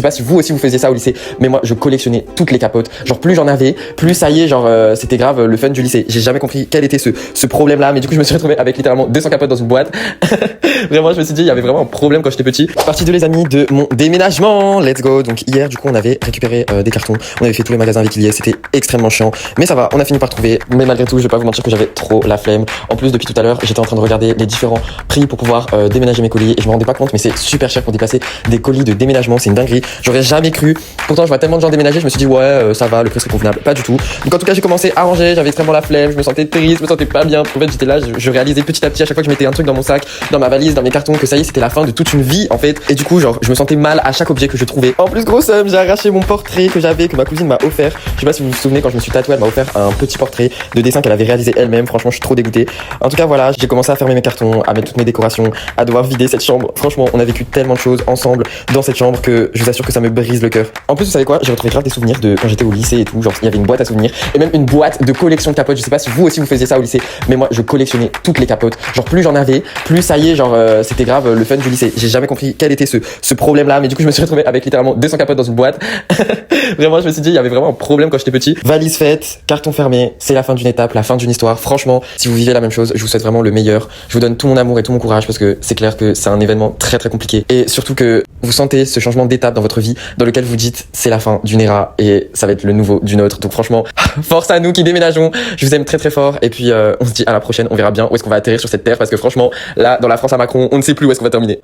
pas si vous aussi vous faisiez ça au lycée, mais moi je collectionnais toutes les capotes. Genre plus j'en avais, plus ça y est, genre c'était grave le fun du lycée. J'ai jamais compris quel était ce problème là, mais du coup je me suis retrouvé avec littéralement 200 capotes dans une boîte. Vraiment, je me suis dit il y avait vraiment un problème quand j'étais petit. Partie de les amis de mon déménagement, let's go. Donc hier du coup on avait récupéré des cartons, on avait fait tous les magasins avec Iliès, c'était extrêmement chiant, mais ça va, on a fini par trouver. Mais malgré tout je vais pas vous mentir que j'avais trop la flemme. En plus depuis tout à l'heure j'étais en train de regarder les différents prix pour pouvoir déménager mes colis et je me rendais pas compte, mais c'est super cher pour déplacer des colis de déménagement, c'est une dinguerie. J'aurais jamais cru. Pourtant je vois tellement de gens déménager, je me suis dit ouais ça va, le prix serait convenable. Pas du tout. Donc en tout cas j'ai commencé à ranger, j'avais extrêmement la flemme, je me sentais triste, je me sentais pas bien. En fait j'étais là, je réalisais petit à petit à chaque fois que je mettais un truc dans mon sac, dans ma valise, dans mes cartons, que ça y est c'était la fin de toute une vie en fait. Et du coup genre je me sentais mal à chaque objet que je trouvais. En plus gros somme, j'ai arraché mon portrait que ma cousine m'a offert. Je sais pas si vous vous souvenez, quand je me suis tatoué, elle m'a offert un petit portrait de dessin qu'elle avait réalisé elle-même. Franchement je suis trop dégoûté. En tout cas voilà, j'ai commencé à fermer mes cartons, à mettre toutes mes décorations, à devoir vider cette chambre. Franchement on a vécu tellement de choses ensemble dans cette chambre que je vous assure que ça me brise le cœur. En plus vous savez quoi, j'ai retrouvé grave des souvenirs de quand j'étais au lycée et tout. Genre il y avait une boîte à souvenirs et même une boîte de collection de capotes. Je sais pas si vous aussi vous faisiez ça au lycée, mais moi je collectionnais toutes les capotes. Genre plus j'en avais, plus ça y est, genre c'était grave le fun du lycée. J'ai jamais compris quel était ce problème là, mais du coup je me suis retrouvé avec littéralement 200 capotes dans une boîte. Vraiment je me suis dit il y avait vraiment un problème quand j'étais petit. Valise faite, carton fermé, c'est la fin d'une étape, la fin d'une histoire. Franchement si vous vivez la même chose, je vous souhaite vraiment le meilleur. Je vous donne tout mon amour et tout mon courage parce que c'est clair que c'est un événement très très compliqué et surtout que vous sentez ce changement d'étape dans votre vie dans lequel vous dites c'est la fin d'une era et ça va être le nouveau d'une autre. Donc franchement force à nous qui déménageons, je vous aime très très fort et puis on se dit à la prochaine, on verra bien où est-ce qu'on va atterrir sur cette terre parce que franchement là dans la France à Macron on ne sait plus où est-ce qu'on va terminer.